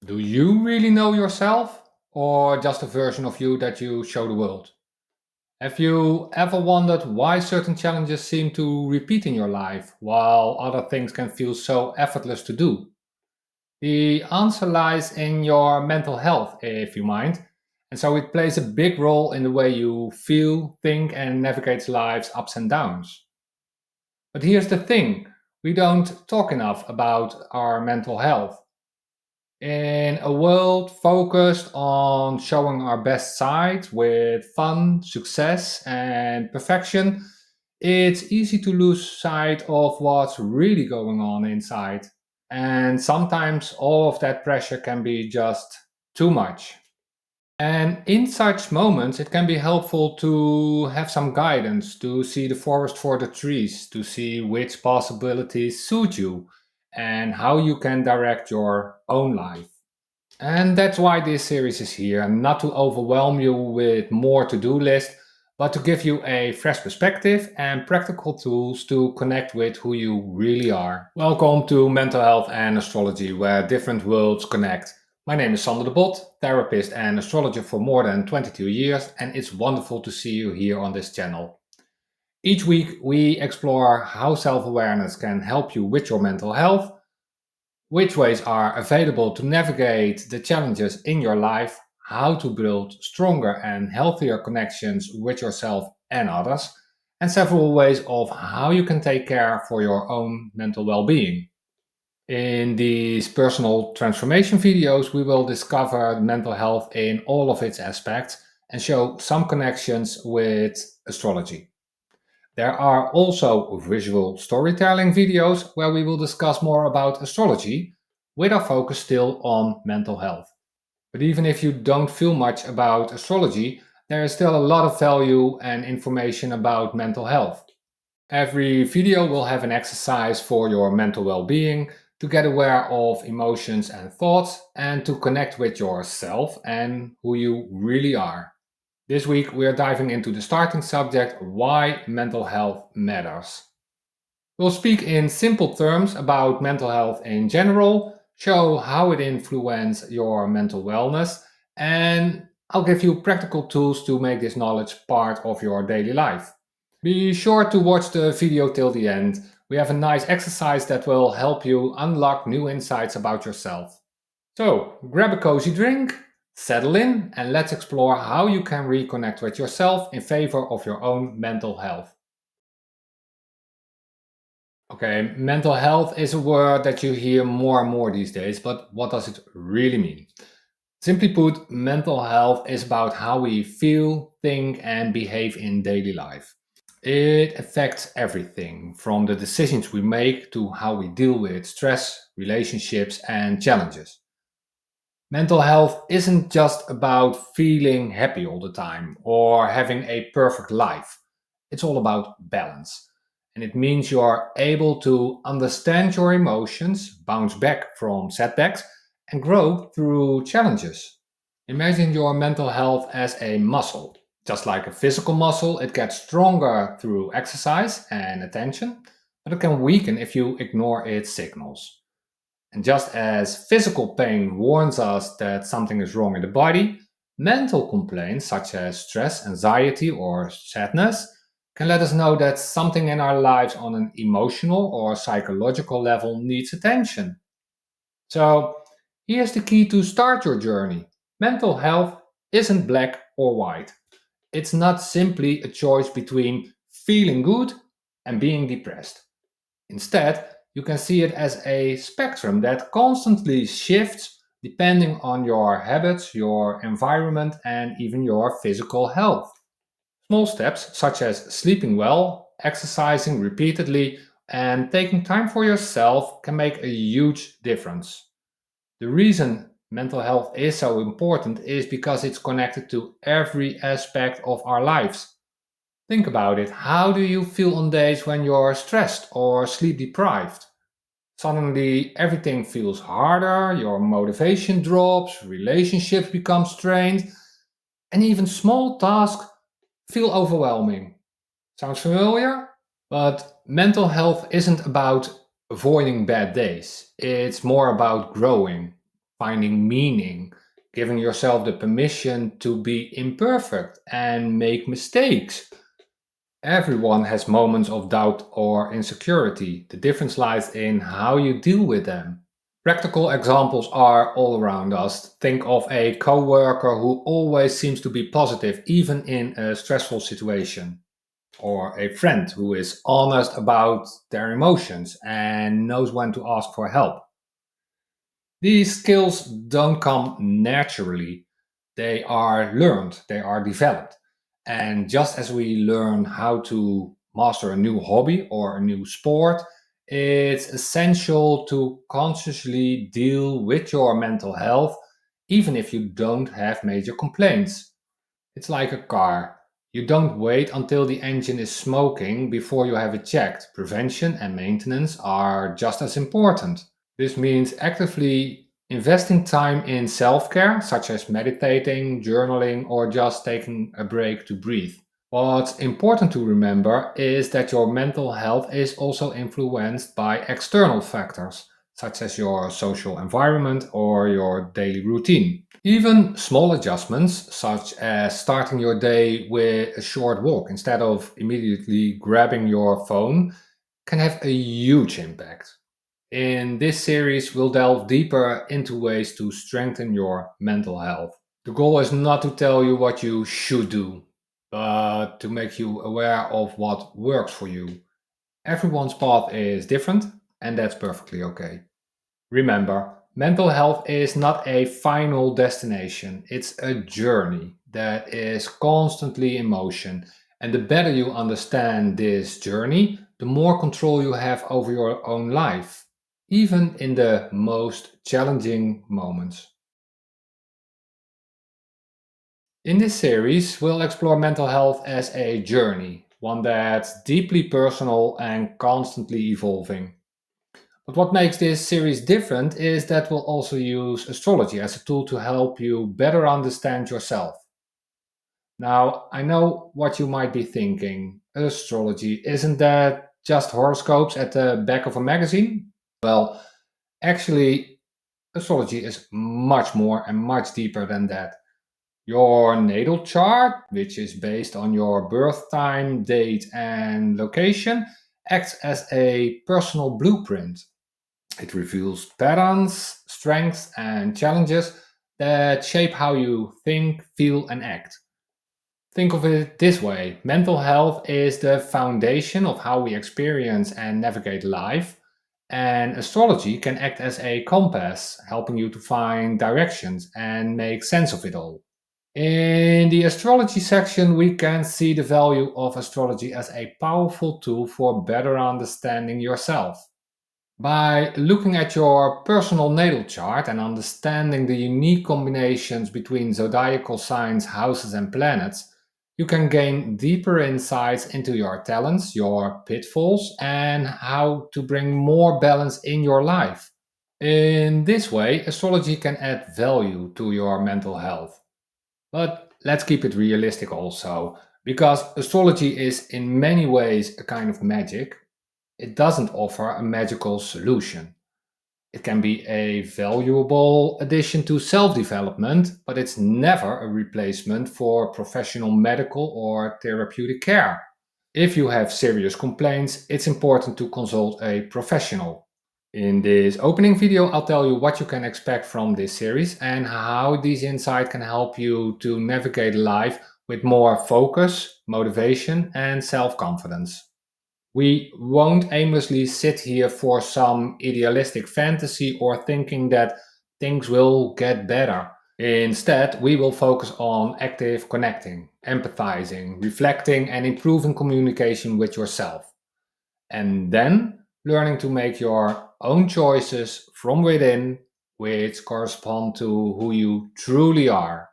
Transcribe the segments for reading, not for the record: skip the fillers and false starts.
Do you really know yourself, or just a version of you that you show the world? Have you ever wondered why certain challenges seem to repeat in your life, while other things can feel so effortless to do? The answer lies in your mental health, if you mind, and so it plays a big role in the way you feel, think, and navigate life's ups and downs. But here's the thing, we don't talk enough about our mental health. In a world focused on showing our best side with fun, success, and perfection, it's easy to lose sight of what's really going on inside. And sometimes all of that pressure can be just too much. And in such moments, it can be helpful to have some guidance, to see the forest for the trees, to see which possibilities suit you, and how you can direct your own life. And that's why this series is here, not to overwhelm you with more to-do list, but to give you a fresh perspective and practical tools to connect with who you really are. Welcome to Mental Health and Astrology, where different worlds connect. My name is Sander de Bot, therapist and astrologer for more than 22 years, and it's wonderful to see you here on this channel. Each week, we explore how self-awareness can help you with your mental health, which ways are available to navigate the challenges in your life, how to build stronger and healthier connections with yourself and others, and several ways of how you can take care for your own mental well-being. In these personal transformation videos, we will discover mental health in all of its aspects and show some connections with astrology. There are also visual storytelling videos where we will discuss more about astrology, with our focus still on mental health. But even if you don't feel much about astrology, there is still a lot of value and information about mental health. Every video will have an exercise for your mental well-being, to get aware of emotions and thoughts, and to connect with yourself and who you really are. This week we are diving into the starting subject, why mental health matters. We'll speak in simple terms about mental health in general, show how it influences your mental wellness, and I'll give you practical tools to make this knowledge part of your daily life. Be sure to watch the video till the end. We have a nice exercise that will help you unlock new insights about yourself. So, grab a cozy drink, settle in, and let's explore how you can reconnect with yourself in favor of your own mental health. Okay, mental health is a word that you hear more and more these days, but what does it really mean? Simply put, mental health is about how we feel, think, and behave in daily life. It affects everything from the decisions we make to how we deal with stress, relationships, and challenges. Mental health isn't just about feeling happy all the time or having a perfect life. It's all about balance. And it means you're able to understand your emotions, bounce back from setbacks, and grow through challenges. Imagine your mental health as a muscle. Just like a physical muscle, it gets stronger through exercise and attention, but it can weaken if you ignore its signals. And just as physical pain warns us that something is wrong in the body, mental complaints such as stress, anxiety, or sadness can let us know that something in our lives on an emotional or psychological level needs attention. So, here's the key to start your journey. Mental health isn't black or white. It's not simply a choice between feeling good and being depressed. Instead, you can see it as a spectrum that constantly shifts depending on your habits, your environment, and even your physical health. Small steps such as sleeping well, exercising repeatedly, and taking time for yourself can make a huge difference. The reason mental health is so important is because it's connected to every aspect of our lives. Think about it. How do you feel on days when you're stressed or sleep deprived? Suddenly, everything feels harder, your motivation drops, relationships become strained, and even small tasks feel overwhelming. Sounds familiar? But mental health isn't about avoiding bad days, it's more about growing, finding meaning, giving yourself the permission to be imperfect and make mistakes. Everyone has moments of doubt or insecurity. The difference lies in how you deal with them. Practical examples are all around us. Think of a coworker who always seems to be positive even in a stressful situation, or a friend who is honest about their emotions and knows when to ask for help. These skills don't come naturally. They are learned, they are developed. And just as we learn how to master a new hobby or a new sport, it's essential to consciously deal with your mental health, even if you don't have major complaints. It's like a car. You don't wait until the engine is smoking before you have it checked. Prevention and maintenance are just as important. This means actively investing time in self care, such as meditating, journaling, or just taking a break to breathe. What's important to remember is that your mental health is also influenced by external factors, such as your social environment or your daily routine. Even small adjustments, such as starting your day with a short walk instead of immediately grabbing your phone, can have a huge impact. In this series, we'll delve deeper into ways to strengthen your mental health. The goal is not to tell you what you should do, but to make you aware of what works for you. Everyone's path is different, and that's perfectly okay. Remember, mental health is not a final destination, it's a journey that is constantly in motion. And the better you understand this journey, the more control you have over your own life, even in the most challenging moments. In this series, we'll explore mental health as a journey, one that's deeply personal and constantly evolving. But what makes this series different is that we'll also use astrology as a tool to help you better understand yourself. Now, I know what you might be thinking. Astrology, isn't that just horoscopes at the back of a magazine? Well, actually, astrology is much more and much deeper than that. Your natal chart, which is based on your birth time, date, and location, acts as a personal blueprint. It reveals patterns, strengths, and challenges that shape how you think, feel, and act. Think of it this way: mental health is the foundation of how we experience and navigate life, and astrology can act as a compass, helping you to find directions and make sense of it all. In the astrology section, we can see the value of astrology as a powerful tool for better understanding yourself. By looking at your personal natal chart and understanding the unique combinations between zodiacal signs, houses, and planets, you can gain deeper insights into your talents, your pitfalls, and how to bring more balance in your life. In this way, astrology can add value to your mental health. But let's keep it realistic also, because astrology is in many ways a kind of magic. It doesn't offer a magical solution. It can be a valuable addition to self development, but it's never a replacement for professional medical or therapeutic care. If you have serious complaints, it's important to consult a professional. In this opening video, I'll tell you what you can expect from this series and how these insights can help you to navigate life with more focus, motivation, and self confidence. We won't aimlessly sit here for some idealistic fantasy or thinking that things will get better. Instead, we will focus on active connecting, empathizing, reflecting, and improving communication with yourself. And then learning to make your own choices from within, which correspond to who you truly are.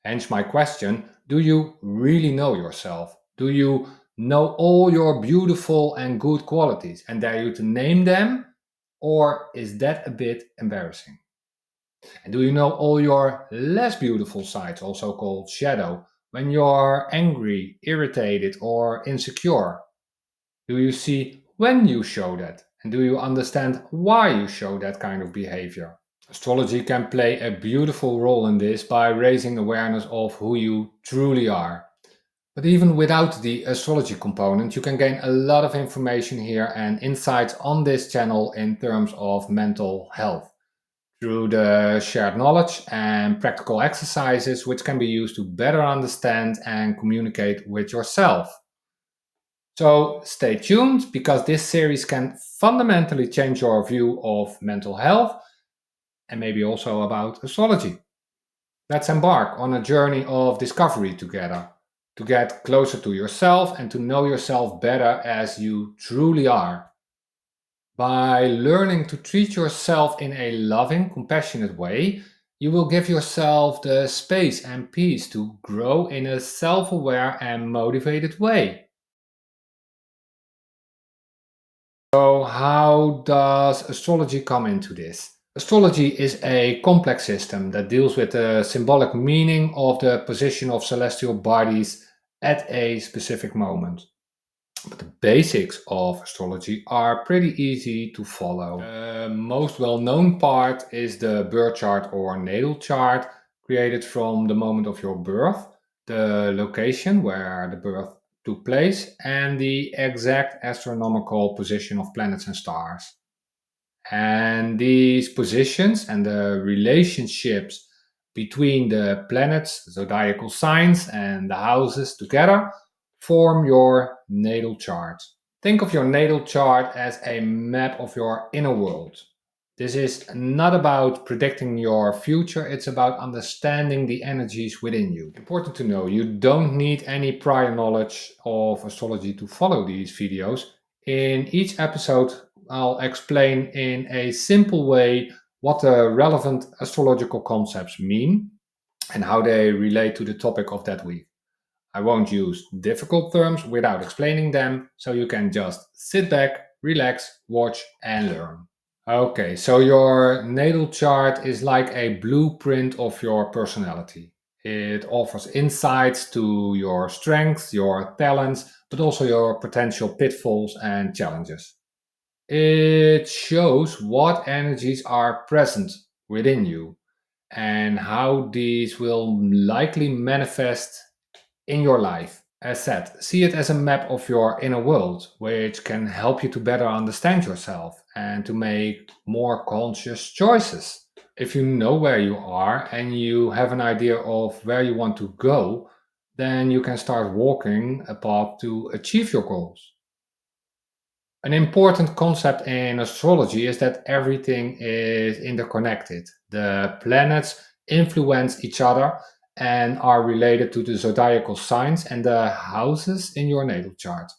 Hence, my question: do you really know yourself? Do you know all your beautiful and good qualities and dare you to name them? Or is that a bit embarrassing? And do you know all your less beautiful sides, also called shadow, when you're angry, irritated, or insecure? Do you see when you show that? And do you understand why you show that kind of behavior? Astrology can play a beautiful role in this by raising awareness of who you truly are. But even without the astrology component, you can gain a lot of information here and insights on this channel in terms of mental health through the shared knowledge and practical exercises, which can be used to better understand and communicate with yourself. So stay tuned because this series can fundamentally change your view of mental health and maybe also about astrology. Let's embark on a journey of discovery together to get closer to yourself and to know yourself better as you truly are. By learning to treat yourself in a loving, compassionate way, you will give yourself the space and peace to grow in a self aware and motivated way. So, how does astrology come into this? Astrology is a complex system that deals with the symbolic meaning of the position of celestial bodies at a specific moment. But the basics of astrology are pretty easy to follow. The most well known part is the birth chart or natal chart, created from the moment of your birth, the location where the birth took place, and the exact astronomical position of planets and stars. And these positions and the relationships between the planets, zodiacal signs, and the houses together form your natal chart. Think of your natal chart as a map of your inner world. This is not about predicting your future, it's about understanding the energies within you. Important to know, you don't need any prior knowledge of astrology to follow these videos. In each episode, I'll explain in a simple way what the relevant astrological concepts mean and how they relate to the topic of that week. I won't use difficult terms without explaining them, so you can just sit back, relax, watch, and learn. Okay, so your natal chart is like a blueprint of your personality. It offers insights to your strengths, your talents, but also your potential pitfalls and challenges. It shows what energies are present within you and how these will likely manifest in your life. As said, see it as a map of your inner world, which can help you to better understand yourself and to make more conscious choices. If you know where you are and you have an idea of where you want to go, then you can start walking a path to achieve your goals. An important concept in astrology is that everything is interconnected. The planets influence each other and are related to the zodiacal signs and the houses in your natal chart.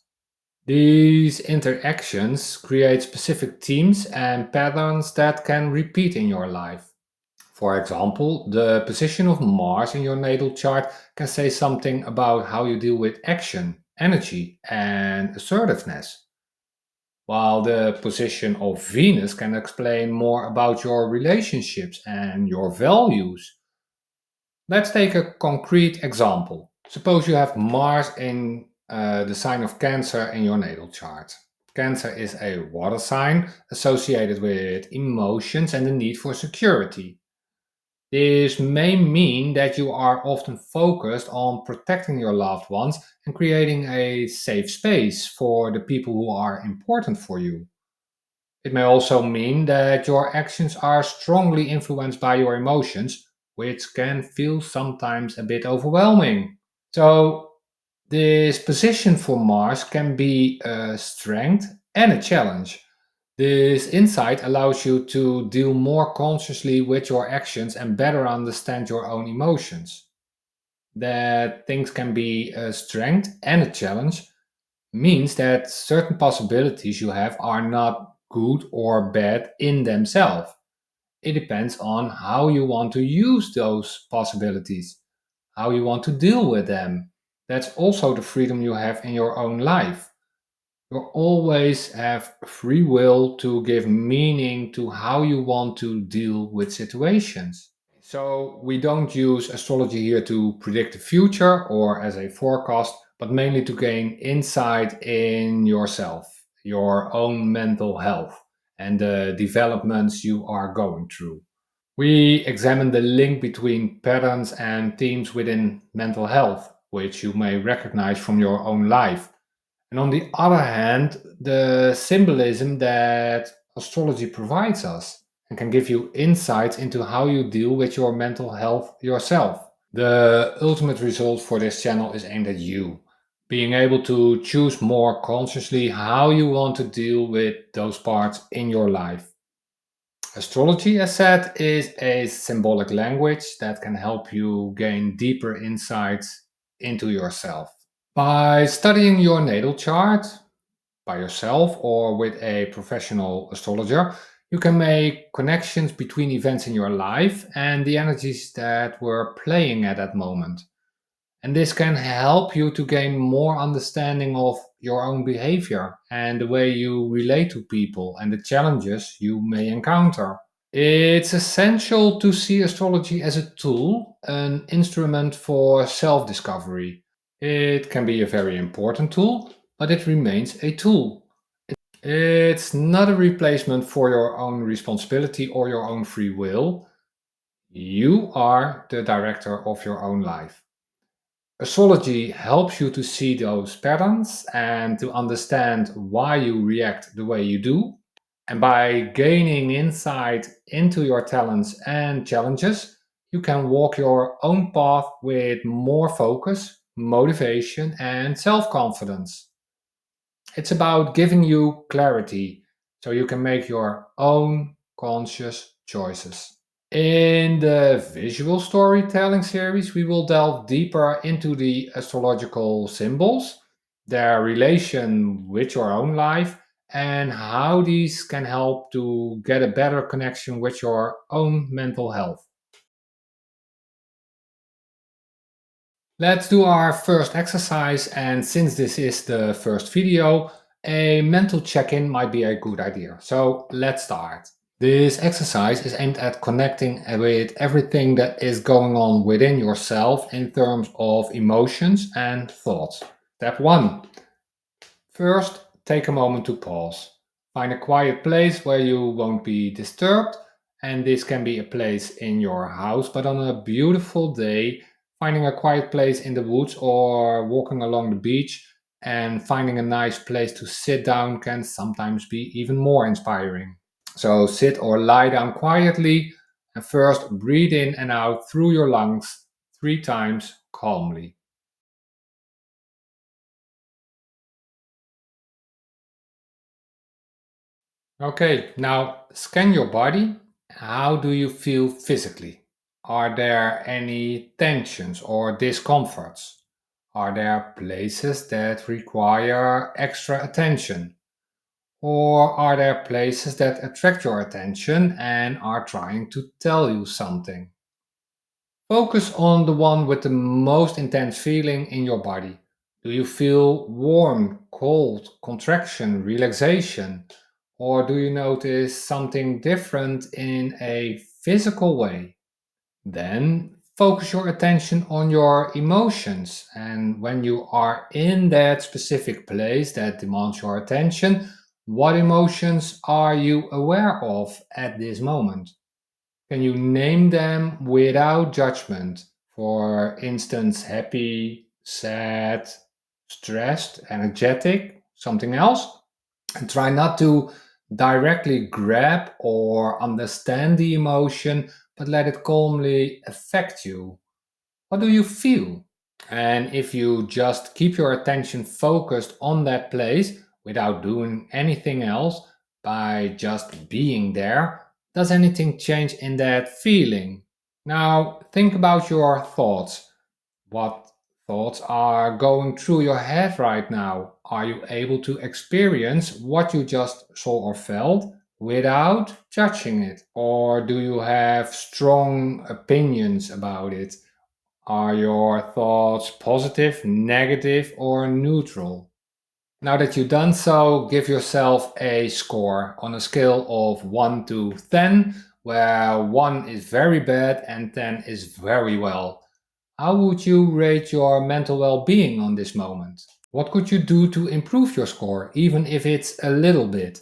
These interactions create specific themes and patterns that can repeat in your life. For example, the position of Mars in your natal chart can say something about how you deal with action, energy, and assertiveness, while the position of Venus can explain more about your relationships and your values. Let's take a concrete example. Suppose you have Mars in the sign of Cancer in your natal chart. Cancer is a water sign associated with emotions and the need for security. This may mean that you are often focused on protecting your loved ones and creating a safe space for the people who are important for you. It may also mean that your actions are strongly influenced by your emotions, which can feel sometimes a bit overwhelming. So, this position for Mars can be a strength and a challenge. This insight allows you to deal more consciously with your actions and better understand your own emotions. That things can be a strength and a challenge means that certain possibilities you have are not good or bad in themselves. It depends on how you want to use those possibilities, how you want to deal with them. That's also the freedom you have in your own life. You always have free will to give meaning to how you want to deal with situations. So, we don't use astrology here to predict the future or as a forecast, but mainly to gain insight in yourself, your own mental health, and the developments you are going through. We examine the link between patterns and themes within mental health, which you may recognize from your own life. And on the other hand, the symbolism that astrology provides us and can give you insights into how you deal with your mental health yourself. The ultimate result for this channel is aimed at you, being able to choose more consciously how you want to deal with those parts in your life. Astrology, as said, is a symbolic language that can help you gain deeper insights into yourself. By studying your natal chart by yourself or with a professional astrologer, you can make connections between events in your life and the energies that were playing at that moment. And this can help you to gain more understanding of your own behavior and the way you relate to people and the challenges you may encounter. It's essential to see astrology as a tool, an instrument for self discovery. It can be a very important tool, but it remains a tool. It's not a replacement for your own responsibility or your own free will. You are the director of your own life. Astrology helps you to see those patterns and to understand why you react the way you do. And by gaining insight into your talents and challenges, you can walk your own path with more focus, motivation, and self confidence. It's about giving you clarity so you can make your own conscious choices. In the visual storytelling series, we will delve deeper into the astrological symbols, their relation with your own life, and how these can help to get a better connection with your own mental health. Let's do our first exercise, and since this is the first video, a mental check in might be a good idea. So let's start. This exercise is aimed at connecting with everything that is going on within yourself in terms of emotions and thoughts. Step 1. First, take a moment to pause. Find a quiet place where you won't be disturbed, and this can be a place in your house, but on a beautiful day, finding a quiet place in the woods or walking along the beach and finding a nice place to sit down can sometimes be even more inspiring. So sit or lie down quietly and first breathe in and out through your lungs 3 times calmly. Okay, now scan your body. How do you feel physically? Are there any tensions or discomforts? Are there places that require extra attention? Or are there places that attract your attention and are trying to tell you something? Focus on the one with the most intense feeling in your body. Do you feel warm, cold, contraction, relaxation? Or do you notice something different in a physical way? Then focus your attention on your emotions. And when you are in that specific place that demands your attention, what emotions are you aware of at this moment? Can you name them without judgment? For instance, happy, sad, stressed, energetic, something else? And try not to directly grab or understand the emotion, but let it calmly affect you. What do you feel? And if you just keep your attention focused on that place without doing anything else, by just being there, does anything change in that feeling? Now, think about your thoughts. What thoughts are going through your head right now? Are you able to experience what you just saw or felt without judging it? Or do you have strong opinions about it? Are your thoughts positive, negative, or neutral? Now that you've done so, give yourself a score on a scale of 1 to 10, where 1 is very bad and 10 is very well. How would you rate your mental well being on this moment? What could you do to improve your score, even if it's a little bit?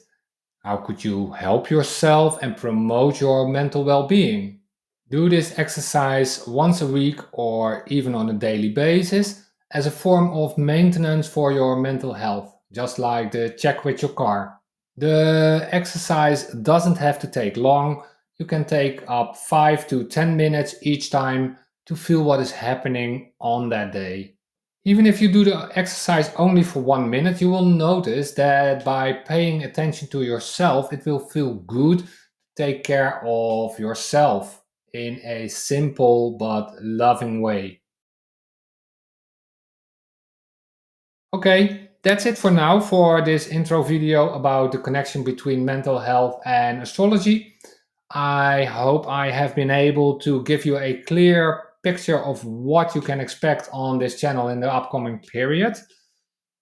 How could you help yourself and promote your mental well being? Do this exercise once a week or even on a daily basis as a form of maintenance for your mental health, just like the check with your car. The exercise doesn't have to take long. You can take up 5 to 10 minutes each time to feel what is happening on that day. Even if you do the exercise only for 1 minute, you will notice that by paying attention to yourself, it will feel good to take care of yourself in a simple but loving way. Okay, that's it for now for this intro video about the connection between mental health and astrology. I hope I have been able to give you a clear picture of what you can expect on this channel in the upcoming period.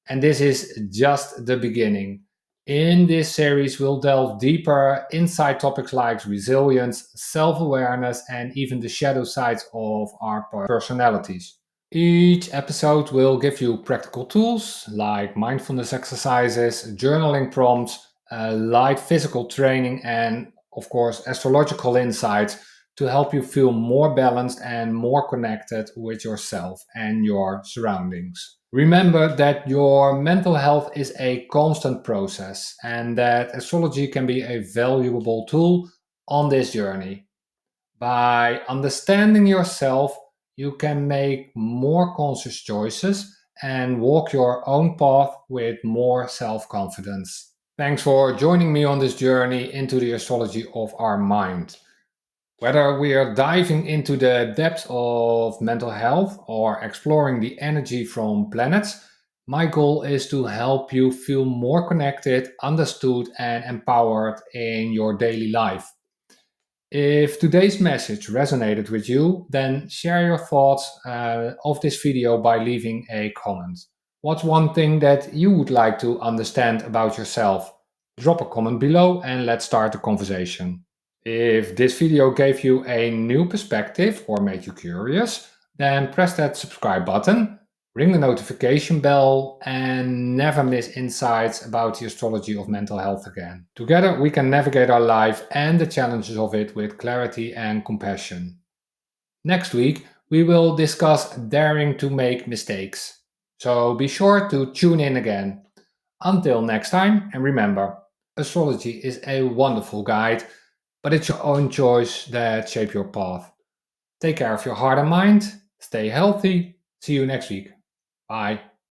And this is just the beginning. In this series, we'll delve deeper inside topics like resilience, self awareness, and even the shadow sides of our personalities. Each episode will give you practical tools like mindfulness exercises, journaling prompts, light physical training, and of course, astrological insights to help you feel more balanced and more connected with yourself and your surroundings. Remember that your mental health is a constant process and that astrology can be a valuable tool on this journey. By understanding yourself, you can make more conscious choices and walk your own path with more self confidence. Thanks for joining me on this journey into the astrology of our mind. Whether we are diving into the depths of mental health or exploring the energy from planets, my goal is to help you feel more connected, understood, and empowered in your daily life. If today's message resonated with you, then share your thoughts of this video by leaving a comment. What's one thing that you would like to understand about yourself? Drop a comment below and let's start the conversation. If this video gave you a new perspective or made you curious, then press that subscribe button, ring the notification bell, and never miss insights about the astrology of mental health again. Together, we can navigate our life and the challenges of it with clarity and compassion. Next week, we will discuss daring to make mistakes. So be sure to tune in again. Until next time, and remember, astrology is a wonderful guide, but it's your own choice that shape your path. Take care of your heart and mind, stay healthy, see you next week. Bye.